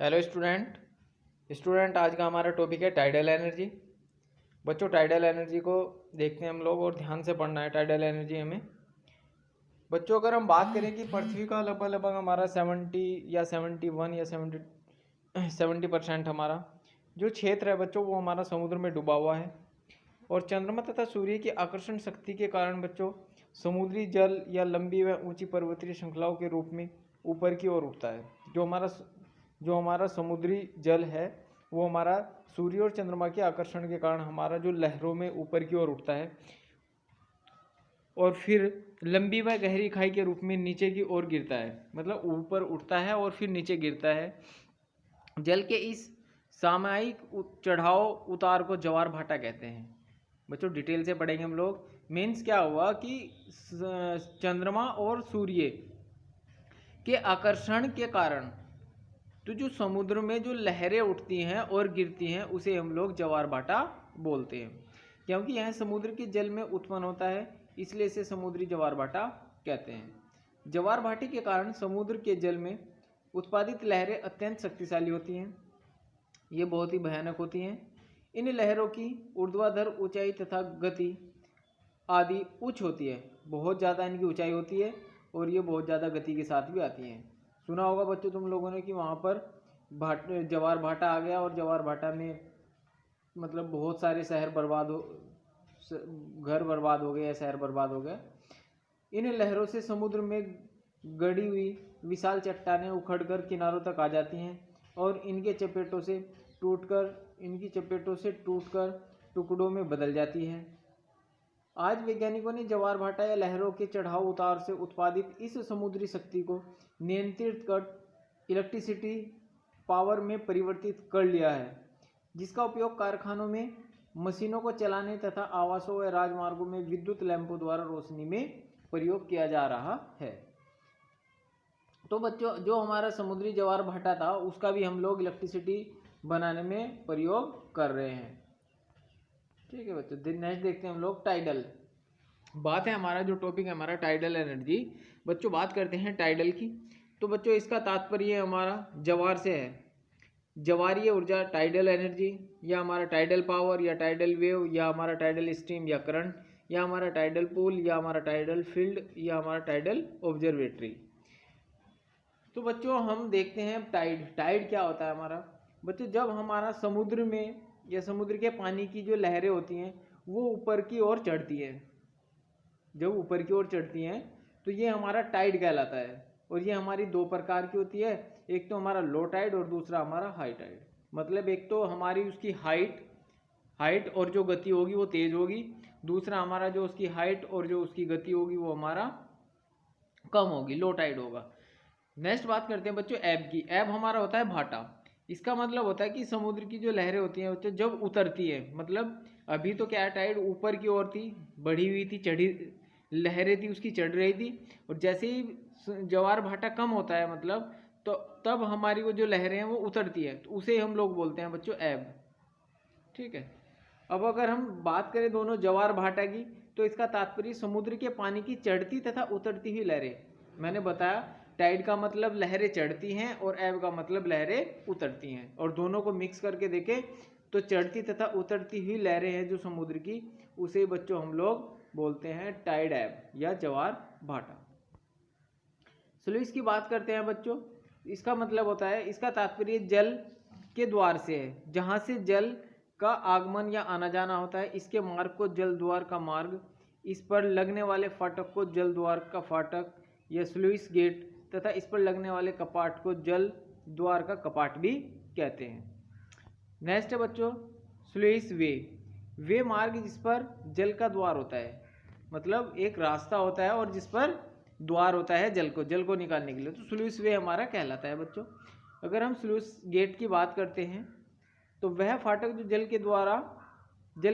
Hello student आज का हमारा टॉपिक है टाइडल एनर्जी। बच्चों टाइडल एनर्जी को देखते हैं हम लोग और ध्यान से पढ़ना है टाइडल एनर्जी हमें। बच्चों अगर हम बात करें कि पृथ्वी का लगभग हमारा 70 या 71 या 70% हमारा जो क्षेत्र है बच्चों वो हमारा समुद्र में डूबा हुआ है। और चंद्रमा तथा सूर्य की आकर्षण शक्ति के कारण बच्चों समुद्री जल या लंबी व ऊंची पर्वतीय श्रृंखलाओं के रूप में ऊपर की ओर उठता है। जो हमारा समुद्री जल है वो हमारा सूर्य और चंद्रमा के आकर्षण के कारण हमारा जो लहरों में ऊपर की ओर उठता है और फिर लंबी व गहरी खाई के रूप में नीचे की ओर गिरता है। मतलब ऊपर उठता है और फिर नीचे गिरता है। जल के इस सामयिक चढ़ाव उतार को ज्वार भाटा कहते हैं। बच्चों डिटेल से पढ़ेंगे हम लोग। मीन्स क्या हुआ कि चंद्रमा और सूर्य के आकर्षण के कारण तो जो समुद्र में जो लहरें उठती हैं और गिरती हैं उसे हम लोग ज्वार भाटा बोलते हैं। क्योंकि यह समुद्र के जल में उत्पन्न होता है इसलिए इसे समुद्री ज्वार भाटा कहते हैं। ज्वार भाटे के कारण समुद्र के जल में उत्पादित लहरें अत्यंत शक्तिशाली होती हैं। ये बहुत ही भयानक होती हैं। इन लहरों की ऊर्ध्वाधर ऊंचाई तथा गति आदि उच्च होती है। बहुत ज़्यादा इनकी ऊंचाई होती है और ये बहुत ज़्यादा गति के साथ भी आती हैं। सुना होगा बच्चों तुम लोगों ने कि वहाँ पर ज्वार भाटा आ गया और ज्वार भाटा में मतलब बहुत सारे शहर बर्बाद हो घर बर्बाद हो गए या शहर बर्बाद हो गए। इन लहरों से समुद्र में गड़ी हुई विशाल चट्टानें उखड़कर किनारों तक आ जाती हैं और इनकी चपेटों से टूटकर टुकड़ों में बदल जाती हैं। आज वैज्ञानिकों ने ज्वार भाटा या लहरों के चढ़ाव उतार से उत्पादित इस समुद्री शक्ति को नियंत्रित कर इलेक्ट्रिसिटी पावर में परिवर्तित कर लिया है, जिसका उपयोग कारखानों में मशीनों को चलाने तथा आवासों व राजमार्गों में विद्युत लैंपों द्वारा रोशनी में प्रयोग किया जा रहा है। तो बच्चों जो हमारा समुद्री ज्वार भाटा था उसका भी हम लोग इलेक्ट्रिसिटी बनाने में प्रयोग कर रहे हैं। ठीक है बच्चों, नेक्स्ट देखते हैं हम लोग टाइडल। बात है हमारा जो टॉपिक है हमारा टाइडल एनर्जी। बच्चों बात करते हैं टाइडल की। तो बच्चों इसका तात्पर्य हमारा ज्वार से है। ज्वारीय ऊर्जा टाइडल एनर्जी या हमारा टाइडल पावर या टाइडल वेव या हमारा टाइडल स्ट्रीम या करंट या हमारा टाइडल पूल या हमारा टाइडल फील्ड या हमारा टाइडल ऑब्जर्वेटरी। तो बच्चों हम देखते हैं टाइड क्या होता है हमारा। बच्चों जब हमारा समुद्र में या समुद्र के पानी की जो लहरें होती हैं वो ऊपर की ओर चढ़ती हैं, जब ऊपर की ओर चढ़ती हैं तो ये हमारा टाइड कहलाता है। और ये हमारी दो प्रकार की होती है, एक तो हमारा लो टाइड और दूसरा हमारा हाई टाइड। मतलब एक तो हमारी उसकी हाइट और जो गति होगी वो तेज होगी, दूसरा हमारा जो उसकी हाइट और जो उसकी गति होगी वो हमारा कम होगी, लो टाइड होगा। नेक्स्ट बात करते हैं बच्चों एब की। एब हमारा होता है भाटा। इसका मतलब होता है कि समुद्र की जो लहरें होती हैं बच्चों जब उतरती है, मतलब अभी तो क्या टाइड ऊपर की ओर थी, बढ़ी हुई थी, चढ़ी लहरें थी उसकी चढ़ रही थी, और जैसे ही ज्वार भाटा कम होता है मतलब तो तब हमारी वो जो लहरें हैं वो उतरती है, तो उसे हम लोग बोलते हैं बच्चों एब। ठीक है। अब अगर हम बात करें दोनों ज्वार भाटा की तो इसका तात्पर्य समुद्र के पानी की चढ़ती तथा उतरती हुई लहरें। मैंने बताया टाइड का मतलब लहरें चढ़ती हैं और एब का मतलब लहरें उतरती हैं, और दोनों को मिक्स करके देखें तो चढ़ती तथा उतरती हुई लहरें हैं जो समुद्र की, उसे बच्चों हम लोग बोलते हैं टाइड एब या ज्वार भाटा। स्लूइस की बात करते हैं बच्चों। इसका मतलब होता है, इसका तात्पर्य जल के द्वार से है, जहाँ से जल का आगमन या आना जाना होता है। इसके मार्ग को जल द्वार का मार्ग, इस पर लगने वाले फाटक को जल द्वार का फाटक या स्लूइस गेट तथा इस पर लगने वाले कपाट को जल द्वार का कपाट भी कहते हैं। नेक्स्ट है बच्चों स्लूइस वे मार्ग जिस पर जल का द्वार होता है, मतलब एक रास्ता होता है और जिस पर द्वार होता है जल को निकालने के लिए, तो स्लूइस वे हमारा कहलाता है बच्चों। अगर हम स्लूइस गेट की बात करते हैं तो वह फाटक जो जल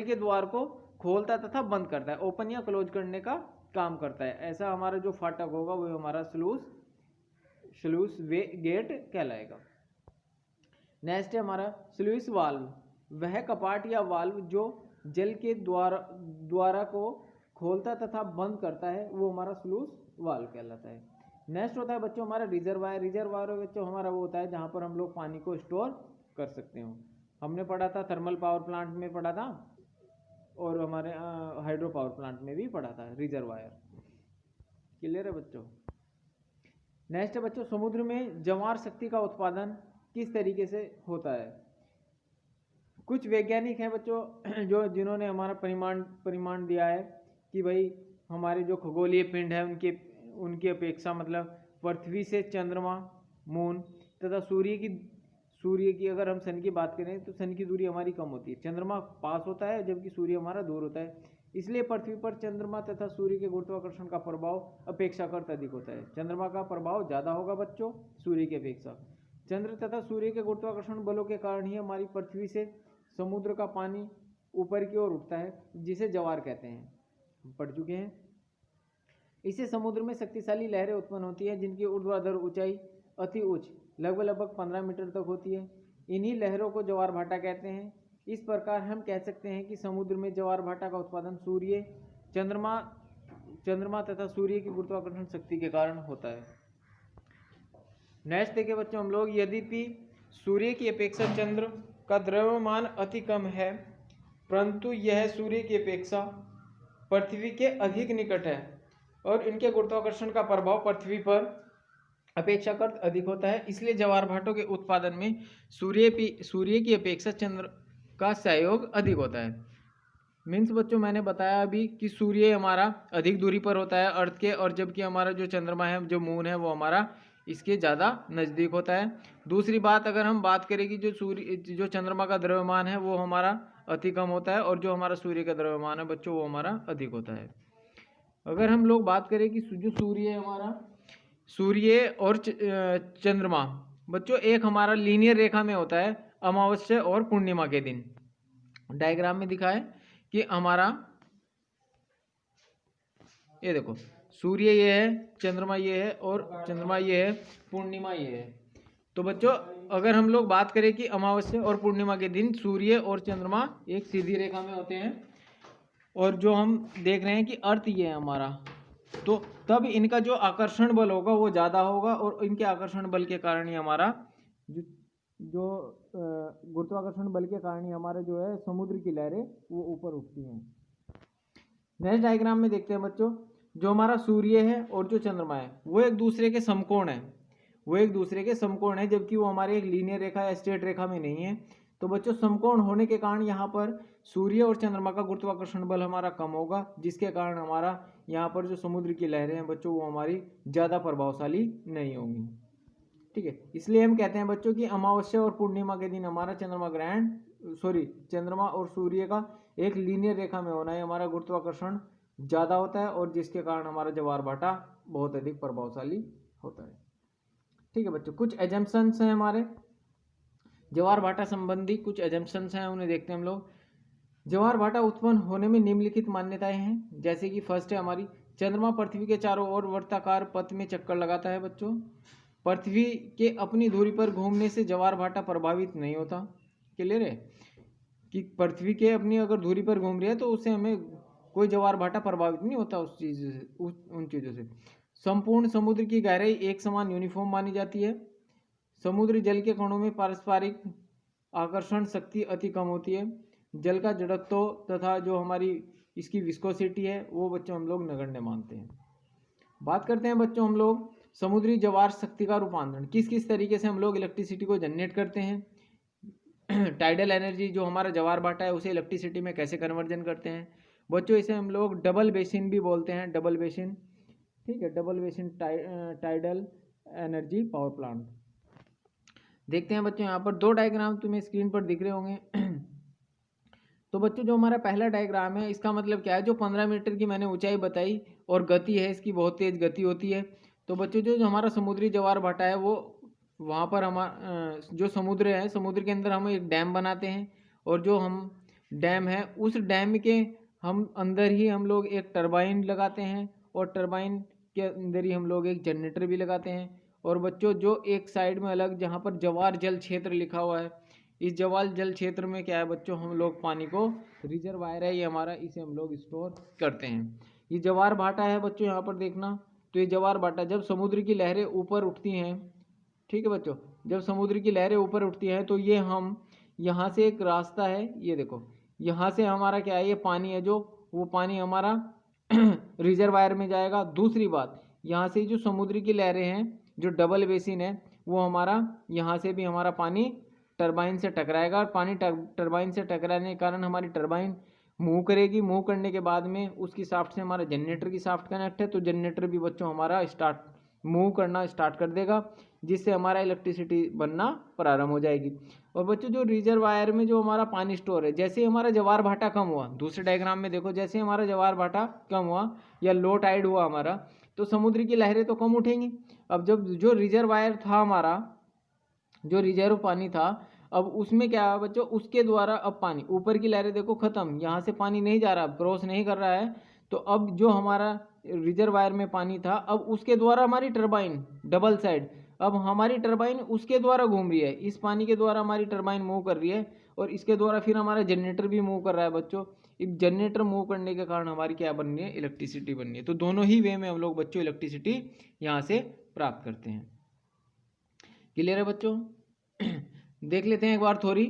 के द्वार को खोलता तथा बंद करता है, ओपन या क्लोज करने का काम करता है। ऐसा हमारा जो फाटक होगा वो हमारा स्लूइस वे गेट कहलाएगा। नेक्स्ट है हमारा स्लूइस वाल्व। वह कपाट या वाल्व जो जल के द्वारा को खोलता तथा बंद करता है वो हमारा स्लूइस वाल्व कहलाता है। नेक्स्ट होता है बच्चों हमारा रिजर्वायर। रिजर्वायर बच्चों हमारा वो होता है जहाँ पर हम लोग पानी को स्टोर कर सकते हो। हमने पढ़ा था थर्मल पावर प्लांट में पढ़ा था, और हमारे हाइड्रो पावर प्लांट में भी पढ़ा था रिजर्वायर। क्लियर है बच्चों। नेक्स्ट है बच्चों समुद्र में ज्वार शक्ति का उत्पादन किस तरीके से होता है। कुछ वैज्ञानिक हैं बच्चों जो जिन्होंने हमारा परिमाण दिया है कि भाई हमारे जो खगोलीय पिंड है उनकी अपेक्षा, मतलब पृथ्वी से चंद्रमा, मून तथा सूर्य की अगर हम सन की बात करें तो सन की दूरी हमारी कम होती है। चंद्रमा पास होता है जबकि सूर्य हमारा दूर होता है। इसलिए पृथ्वी पर चंद्रमा तथा सूर्य के गुरुत्वाकर्षण का प्रभाव अपेक्षाकृत अधिक होता है। चंद्रमा का प्रभाव ज़्यादा होगा बच्चों सूर्य की अपेक्षा। चंद्र तथा सूर्य के गुरुत्वाकर्षण बलों के कारण ही हमारी पृथ्वी से समुद्र का पानी ऊपर की ओर उठता है, जिसे ज्वार कहते हैं, पढ़ चुके हैं। इससे समुद्र में शक्तिशाली लहरें उत्पन्न होती हैं जिनकी ऊर्ध्वाधर ऊंचाई अति उच्च लगभग 15 मीटर तक होती है। इन्हीं लहरों को ज्वार भाटा कहते हैं। इस प्रकार हम कह सकते हैं कि समुद्र में ज्वार भाटा का उत्पादन सूर्य, चंद्रमा तथा सूर्य की गुरुत्वाकर्षण शक्ति के कारण होता है। नेक्स्ट देखिए बच्चों हम लोग, यद्यपि सूर्य की अपेक्षा चंद्र का द्रव्यमान अति कम है, परंतु यह सूर्य की अपेक्षा पृथ्वी के अधिक निकट है और इनके गुरुत्वाकर्षण का प्रभाव पृथ्वी पर अपेक्षाकृत अधिक होता है। इसलिए ज्वार भाटों के उत्पादन में सूर्य की अपेक्षा चंद्र का सहयोग अधिक होता है। मीन्स बच्चों मैंने बताया अभी कि सूर्य हमारा अधिक दूरी पर होता है अर्थ के, और जबकि हमारा जो चंद्रमा है, जो मून है, वो हमारा इसके ज़्यादा नज़दीक होता है। दूसरी बात अगर हम बात करें कि जो चंद्रमा का द्रव्यमान है वो हमारा अति कम होता है, और जो हमारा सूर्य का द्रव्यमान है बच्चों वो हमारा अधिक होता है। अगर हम लोग बात करें कि जो सूर्य है हमारा, सूर्य और चंद्रमा बच्चों एक हमारा लीनियर रेखा में होता है अमावस्या और पूर्णिमा के दिन। डायग्राम में दिखा है कि हमारा ये देखो सूर्य ये है, चंद्रमा ये है, और चंद्रमा ये है, पूर्णिमा ये है। तो बच्चों अगर हम लोग बात करें कि अमावस्या और पूर्णिमा के दिन सूर्य और चंद्रमा एक सीधी रेखा में होते हैं, और जो हम देख रहे हैं कि अर्थ ये है हमारा, तो तब इनका जो आकर्षण बल होगा वो ज़्यादा होगा, और इनके आकर्षण बल के कारण ही हमारा जो गुरुत्वाकर्षण बल के कारण ही हमारा जो है समुद्र की लहरें वो ऊपर उठती हैं। नेक्स्ट डायग्राम में देखते हैं बच्चों, जो हमारा सूर्य है और जो चंद्रमा है वो एक दूसरे के समकोण है, जबकि वो हमारे एक लीनियर रेखा या स्ट्रेट रेखा में नहीं है। तो बच्चों समकोण होने के कारण यहाँ पर सूर्य और चंद्रमा का गुरुत्वाकर्षण बल हमारा कम होगा, जिसके कारण हमारा यहाँ पर जो समुद्र की लहरें हैं बच्चों वो हमारी ज़्यादा प्रभावशाली नहीं होंगी। ठीक है, इसलिए हम कहते हैं बच्चों कि अमावस्या और पूर्णिमा के दिन हमारा चंद्रमा और सूर्य का एक लीनियर रेखा में होना है हमारा गुरुत्वाकर्षण ज़्यादा होता है, और जिसके कारण हमारा ज्वार भाटा बहुत अधिक प्रभावशाली होता है। ठीक है बच्चों, कुछ एजम्पशंस हैं हमारे ज्वार भाटा संबंधी, कुछ एजम्पशंस हैं, उन्हें देखते हैं हम लोग। ज्वार भाटा उत्पन्न होने में निम्नलिखित मान्यताएं हैं, जैसे कि फर्स्ट है हमारी, चंद्रमा पृथ्वी के चारों ओर वृत्ताकार पथ में चक्कर लगाता है बच्चों। पृथ्वी के अपनी धुरी पर घूमने से ज्वार भाटा प्रभावित नहीं होता। क्लियर है कि पृथ्वी के अपनी अगर धुरी पर घूम रही है तो उससे हमें कोई ज्वार भाटा प्रभावित नहीं होता उन चीज़ों से। संपूर्ण समुद्र की गहराई एक समान यूनिफॉर्म मानी जाती है। समुद्र जल के कणों में पारस्परिक आकर्षण शक्ति अति कम होती है। जल का जड़त्व तथा जो हमारी इसकी विस्कोसिटी है वो बच्चों हम लोग नगण्य मानते हैं। बात करते हैं बच्चों हम लोग समुद्री ज्वार शक्ति का रूपांतरण, किस किस तरीके से हम लोग इलेक्ट्रिसिटी को जनरेट करते हैं। टाइडल एनर्जी जो हमारा ज्वार भाटा है उसे इलेक्ट्रिसिटी में कैसे कन्वर्जन करते हैं बच्चों, इसे हम लोग डबल बेसिन भी बोलते हैं, डबल बेसिन। ठीक है, double basin tidal energy power plant. देखते हैं बच्चों यहाँ पर दो डायग्राम तुम्हें स्क्रीन पर दिख रहे होंगे। तो बच्चों जो हमारा पहला डायग्राम है इसका मतलब क्या है, जो 15 मीटर की मैंने ऊंचाई बताई और गति है इसकी बहुत तेज गति होती है। तो बच्चों जो हमारा समुद्री ज्वार भाटा है वो वहाँ पर हमारा जो समुद्र है, समुद्र के अंदर हम एक डैम बनाते हैं, और जो हम डैम है उस डैम के हम अंदर ही हम लोग एक टरबाइन लगाते हैं, और टरबाइन के अंदर ही हम लोग एक जनरेटर भी लगाते हैं। और बच्चों जो एक साइड में अलग जहाँ पर ज्वार जल क्षेत्र लिखा हुआ है, इस ज्वार जल क्षेत्र में क्या है बच्चों, हम लोग पानी को, रिजर्वायर है ये हमारा, इसे हम लोग स्टोर करते हैं। ये ज्वार भाटा है बच्चों, यहाँ पर देखना तो ये ज्वार भाटा जब समुद्र की लहरें ऊपर उठती हैं, ठीक है बच्चों, जब समुद्र की लहरें ऊपर उठती हैं तो ये हम यहाँ से एक रास्ता है, ये देखो यहाँ से हमारा क्या है, ये पानी है जो वो पानी हमारा रिजर्वायर में जाएगा। दूसरी बात, यहाँ से जो समुद्र की लहरें हैं, जो डबल बेसिन है, वो हमारा यहाँ से भी हमारा पानी टरबाइन से टकराएगा और पानी टरबाइन से टकराने के कारण हमारी टरबाइन मूव करेगी। मूव करने के बाद में उसकी शाफ्ट से हमारा जनरेटर की शाफ्ट कनेक्ट है, तो जनरेटर भी बच्चों हमारा स्टार्ट मूव करना स्टार्ट कर देगा, जिससे हमारा इलेक्ट्रिसिटी बनना प्रारंभ हो जाएगी। और बच्चों जो रिजर्वायर में जो हमारा पानी स्टोर है, जैसे हमारा ज्वार भाटा कम हुआ, दूसरे डायग्राम में देखो, जैसे हमारा ज्वार भाटा कम हुआ या लो टाइड हुआ हमारा, तो समुद्र की लहरें तो कम उठेंगी। अब जब जो रिजर्वायर था हमारा, जो रिजर्व पानी था, अब उसमें क्या है बच्चों, उसके द्वारा अब पानी ऊपर की लहरें देखो खत्म, यहाँ से पानी नहीं जा रहा, क्रॉस नहीं कर रहा है, तो अब जो हमारा रिजर्वायर में पानी था, अब उसके द्वारा हमारी टरबाइन डबल साइड, अब हमारी टरबाइन उसके द्वारा घूम रही है, इस पानी के द्वारा हमारी टरबाइन मूव कर रही है, और इसके द्वारा फिर हमारा जनरेटर भी मूव कर रहा है बच्चों। एक जनरेटर मूव करने के कारण हमारी क्या बन रही है, इलेक्ट्रिसिटी बन रही है। तो दोनों ही वे में हम लोग बच्चों इलेक्ट्रिसिटी यहाँ से प्राप्त करते हैं। क्लियर है बच्चों? देख लेते हैं एक बार थोड़ी।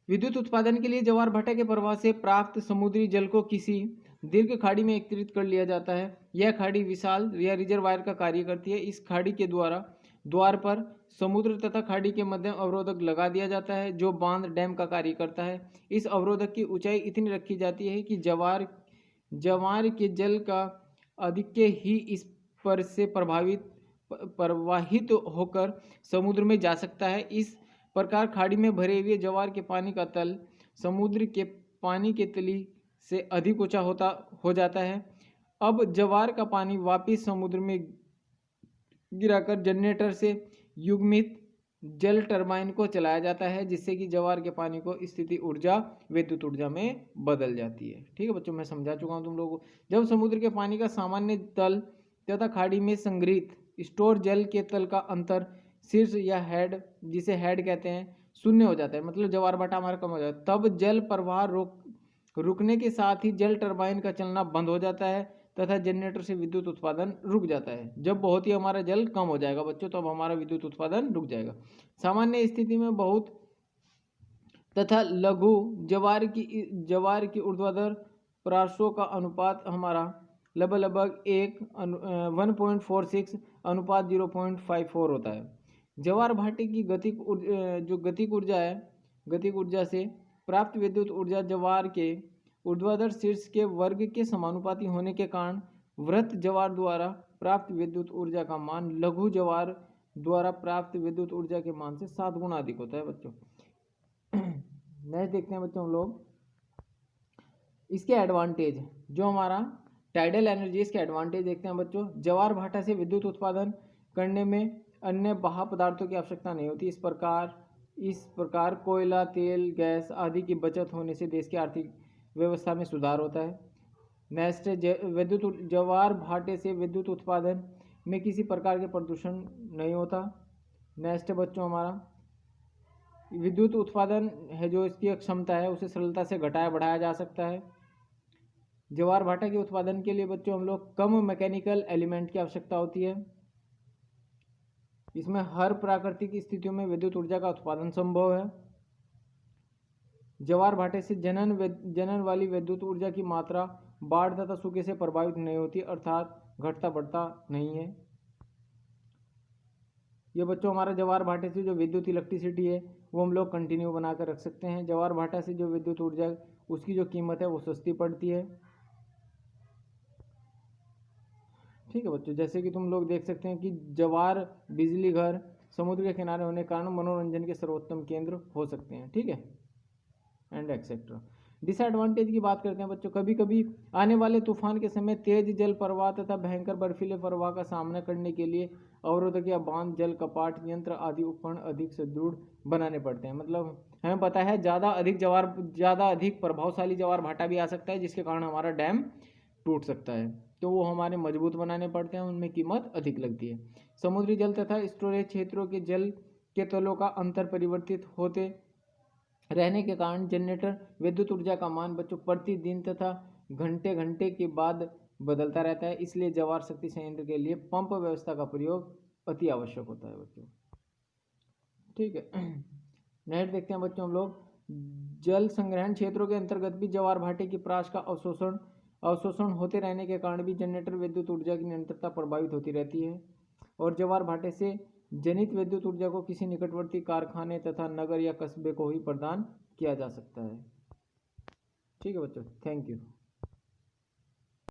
विद्युत उत्पादन के लिए ज्वार भाटा के प्रवाह से प्राप्त समुद्री जल को किसी दीर्घ खाड़ी में एकत्रित कर लिया जाता है। यह खाड़ी विशाल या रिजर्वायर का कार्य करती है। इस खाड़ी के द्वार पर समुद्र तथा खाड़ी के मध्य अवरोधक लगा दिया जाता है, जो बांध डैम का कार्य करता है। इस अवरोधक की ऊंचाई इतनी रखी जाती है कि ज्वार के जल का अधिक्य ही इस पर से प्रवाहित होकर समुद्र में जा सकता है। इस प्रकार खाड़ी में भरे हुए ज्वार के पानी का तल समुद्र के पानी के तली से अधिक ऊंचा हो जाता है। अब ज्वार का पानी वापस समुद्र में गिराकर जनरेटर से युग्मित जल टरबाइन को चलाया जाता है, जिससे कि ज्वार के पानी को स्थिति ऊर्जा विद्युत ऊर्जा में बदल जाती है। ठीक है बच्चों, मैं समझा चुका हूँ तुम लोगों को। जब समुद्र के पानी का सामान्य तल तथा खाड़ी में संग्रहित स्टोर जल के तल का अंतर शीर्ष या हेड, जिसे हेड कहते हैं, शून्य हो जाता है, मतलब ज्वार भाटा हमारा कम हो जाता है, तब जल प्रवाह रुकने के साथ ही जल टरबाइन का चलना बंद हो जाता है तथा जनरेटर से विद्युत उत्पादन रुक जाता है। जब बहुत ही हमारा जल कम हो जाएगा बच्चों, तो अब हमारा विद्युत उत्पादन रुक जाएगा। सामान्य स्थिति में बहुत तथा लघु ज्वार की ऊर्ध्वाधर पार्श्वों का अनुपात हमारा लगभग 1.46 अनुपात 0.54 होता है। ज्वार भाटे की गतिक ऊर्जा से प्राप्त विद्युत ऊर्जा ज्वार के ऊर्ध्वाधर शीर्ष के वर्ग के समानुपाती होने के कारण वृत्त ज्वार द्वारा प्राप्त विद्युत ऊर्जा का मान लघु ज्वार द्वारा प्राप्त विद्युत ऊर्जा के मान से 7 गुना अधिक होता है बच्चों। नेक्स्ट देखते हैं बच्चों हम लोग इसके एडवांटेज, जो हमारा टाइडल एनर्जी, इसके एडवांटेज देखते हैं बच्चों। ज्वार भाटा से विद्युत उत्पादन करने में अन्य बाह्य पदार्थों की आवश्यकता नहीं होती। इस प्रकार कोयला, तेल, गैस आदि की बचत होने से देश की आर्थिक व्यवस्था में सुधार होता है। नेक्स्ट, ज्वार भाटे से विद्युत उत्पादन में किसी प्रकार के प्रदूषण नहीं होता। नेक्स्ट बच्चों हमारा विद्युत उत्पादन है, जो इसकी क्षमता है उसे सरलता से घटाया बढ़ाया जा सकता है। ज्वार भाटा के उत्पादन के लिए बच्चों हम लोग कम मैकेनिकल एलिमेंट की आवश्यकता होती है। इसमें हर प्राकृतिक स्थितियों में विद्युत ऊर्जा का उत्पादन संभव है। ज्वार भाटे से जनन वाली विद्युत ऊर्जा की मात्रा बाढ़ तथा सूखे से प्रभावित नहीं होती, अर्थात घटता बढ़ता नहीं है। ये बच्चों हमारा ज्वार भाटे से जो विद्युत इलेक्ट्रिसिटी है वो हम लोग कंटिन्यू बना कर रख सकते हैं। ज्वार भाटा से जो विद्युत ऊर्जा उसकी जो कीमत है वो सस्ती पड़ती है। ठीक है बच्चों, जैसे कि तुम लोग देख सकते हैं कि ज्वार बिजली घर समुद्र के किनारे होने के कारण मनोरंजन के सर्वोत्तम केंद्र हो सकते हैं। ठीक है, एंड एक्सेट्रा। डिसएडवांटेज की बात करते हैं बच्चों। कभी कभी आने वाले तूफान के समय तेज जल प्रवाह तथा भयंकर बर्फीले प्रवाह का सामना करने के लिए अवरोधक या बांध, जल कपाट, यंत्र आदि उपकरण अधिक सुदृढ़ बनाने पड़ते हैं। मतलब हमें पता है ज़्यादा अधिक प्रभावशाली ज्वार भाटा भी आ सकता है, जिसके कारण हमारा डैम टूट सकता है, तो वो हमारे मजबूत बनाने पड़ते हैं, उनमें कीमत अधिक लगती है। समुद्री जल तथा स्टोरेज क्षेत्रों के जल के तलों का अंतर परिवर्तित होते रहने के कारण जनरेटर विद्युत ऊर्जा का मान बच्चों प्रतिदिन तथा घंटे घंटे के बाद बदलता रहता है, इसलिए जवार शक्ति संयंत्र के लिए पंप व्यवस्था का प्रयोग अति आवश्यक होता है बच्चों। ठीक है, नेक्स्ट देखते हैं बच्चों हम लोग, जल संग्रहण क्षेत्रों के अंतर्गत भी जवार भाटे की परास का अवशोषण होते रहने के कारण भी जनरेटर विद्युत ऊर्जा की निरंतरता प्रभावित होती रहती है और जवार भाटे से जनित विद्युत ऊर्जा को किसी निकटवर्ती कारखाने तथा नगर या कस्बे को ही प्रदान किया जा सकता है। ठीक है बच्चों, थैंक यू।